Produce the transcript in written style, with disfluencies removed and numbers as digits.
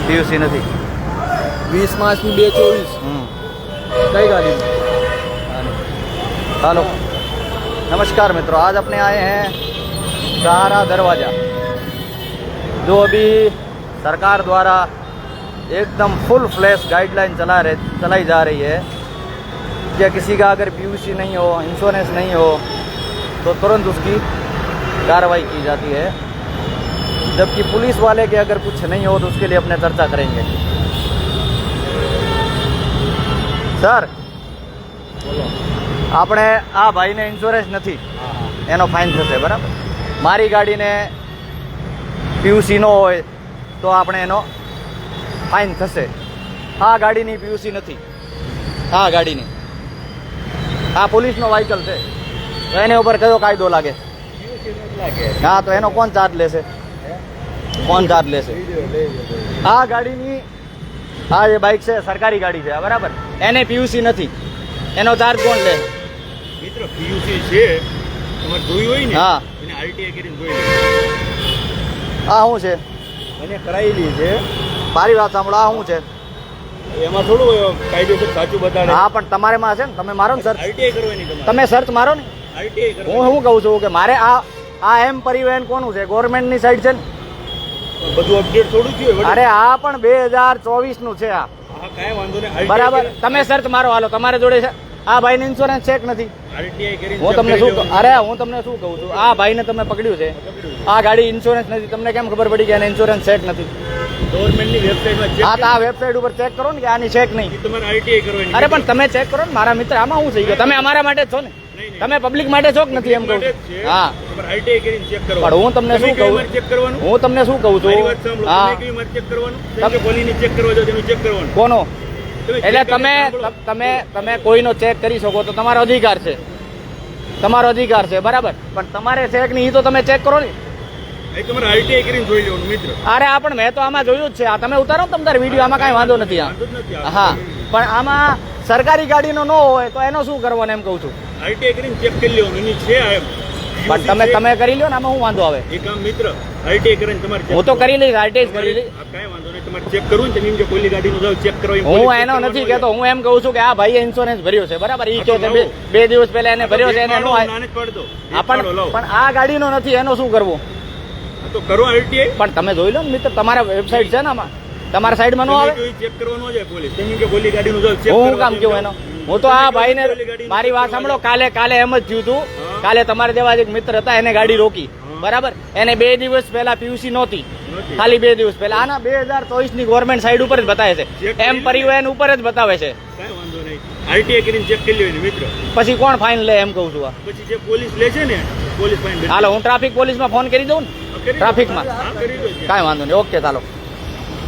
PUC नहीं 20 मार्च 2024 कई गाड़ी में। हेलो नमस्कार मित्रों, आज अपने आए हैं सहारा दरवाज़ा, जो अभी सरकार द्वारा एकदम फुल फ्लैश गाइडलाइन चलाई जा रही है कि किसी का अगर पीयूसी नहीं हो, इंश्योरेंस नहीं हो तो तुरंत उसकी कार्रवाई की जाती है, जबकि पुलिस वाले के अगर कुछ नहीं हो तो उसके लिए अपने चर्चा करेंगे। सर આપણે આ ભાઈને ઇન્સ્યોરન્સ નથી, એનો ફાઇન થશે બરાબર। મારી ગાડીને પીયુસી ન હોય તો આપણે એનો ફાઇન થશે। આ ગાડીની પીયુસી નથી, આ ગાડીની આ પોલીસનો વ્હીકલ છે, તો એને ઉપર કયો કાયદો લાગે? હા, તો એનો કોણ ચાર્જ લેશે? કોણ ચાર્જ લેશે? આ ગાડીની આ જે બાઇક છે સરકારી ગાડી છે બરાબર, એને પીયુસી નથી, એનો ચાર્જ કોણ લે? મિત્ર પીયુસી છે તમારે જોઈ હોય ને, હા, એને આરટીઆઈ કરીને જોઈ લે। આ શું છે? એને કરાયેલી છે, મારી વાત સાંભળો, આ શું છે? એમાં થોડું કાયદેસર સાચું બતાડે। હા, પણ તમારે માં છે ને, તમે મારો ને સર્ચ, આરટીઆઈ કરવાની તમારે, તમે સર્ચ મારો ને। આરટીઆઈ હું કરવાની। શું કહું છું કે મારે આ એમ પરિવહન કોનું છે? ગવર્મેન્ટની સાઈડ છે ને। બધું અપડેટ થોડું થયું અરે આ પણ 2024 નું છે આ, હા કાંઈ વાંધો નહીં। બરાબર। તમે સર્ચ મારો, હાલો તમારે જોડે છે આ ભાઈને ઇન્સ્યોરન્સ ચેક નથી। આરટીઆઈ કરીને હું તમને શું અરે હું તમને શું કહું છું, આ ભાઈને તમે પકડ્યું છે, આ ગાડી ઇન્સ્યોરન્સ નથી, તમને કેમ ખબર પડી કે એને ઇન્સ્યોરન્સ ચેક નથી? ગવર્મેન્ટની વેબસાઇટમાં ચેક હા, તો આ વેબસાઇટ ઉપર ચેક કરો ને કે આની ચેક નહીં। તમારે આરટીઆઈ કરવાની। અરે પણ તમે ચેક કરો ને મારા મિત્ર, આમાં શું થઈ ગયો? તમે અમારા માટે જ છો ને, તમે પબ્લિક માટે છો કે નથી એમ કહું છું। હા, તમારે આરટીઆઈ કરીને ચેક પણ કરવાનું। હું તમને શું કહું, ચેક કરવાનું। હું તમને શું કહું મારી વાત છું, સાંભળો, હા, તમે કેવી મારે ચેક કરવાનું? તમે પોલીસની ચેક કરવા જાવ તેનું ચેક કરવાનું। કોનો? એટલે ચેક તમે કરીને સાંભળો। તમે કોઈનો ચેક કરી શકો તો તમારો અધિકાર છે, તમારો અધિકાર છે બરાબર, પણ તમારે ચેક નહીં તો તમે ચેક કરો ને। એ તમારે આરટીઆઈ કરીને જોઈ લેવાનું મિત્ર। અરે આ પણ મેં તો આમાં જોયું જ છે, આ તમે ઉતારો ને તમારે વિડીયો, આમાં કાંઈ વાંધો નથી આ। વાંધો જ નથી આ। હા, પણ આમાં સરકારી ગાડીનો ન હોય તો એનો શું કરવાનું એમ કહું છું। આરટીઆઈ કરીને ચેક કરી લેવાનું, એની છે આ એમ। પણ તમે કરી લ્યો ને, આમાં શું વાંધો આવે? એ કામ મિત્ર આરટીઆઈ કરીને તમારે check હું તો કરી લઈશ, આરટીઆઈ કરી કરવાનું। લઈશ। આ કાંઈ વાંધો નહીં, તમારે ચેક કરવું ને, તમે એમ કે કોઈની ગાડીનું જાવ ચેક કરો, એમ હું police check એનો કરવાનું નથી હોય। કહેતો, હું એમ કહું છું કે આ ભાઈએ ઇન્સ્યોરન્સ ભર્યો છે બરાબર, ઈ કહે છે બે દિવસ પહેલા એને ભર્યો છે, એને નો નાને જ પાડી દો। આ પણ આ ગાડીનો નથી, એનો શું કરવું? આ તો કરો આરટીઆઈ। પણ તમે જોઈ લો ને મિત્ર, તમારા વેબસાઇટ છે ને, આમાં તમારા સાઈડમાં નો આવે? ચેક કરવાનું છે પોલીસ, તમે કે કોઈની ગાડીનું જાવ ચેક હું કામ કેવું એનો? હું તો આ ભાઈને, મારી વાત સાંભળો, કાલે એમ જ થયું હતું, કાલે તમારે જેવા જ એક મિત્ર હતા, એને ગાડી રોકી બરાબર, એને 2 દિવસ પહેલા પીયુસી નહોતી, ખાલી 2 દિવસ પહેલા, આના 2024 ની ગવર્મેન્ટ સાઈડ ઉપર જ બતાવે છે, એમ પરિવહન ઉપર જ બતાવે છે। કાંઈ વાંધો નહીં, આરટીઆઈ કરીને ચેક કરી લેવાનું મિત્ર। પછી કોણ ફાઇન લે એમ કહું છું આ? પછી જે પોલીસ લે છે ને, પોલીસ ફાઈન હાલો હું ટ્રાફિક પોલીસમાં ફોન કરી દઉં ને, ટ્રાફિકમાં કરી દો। કાંઈ વાંધો નહીં, ઓકે ચાલો।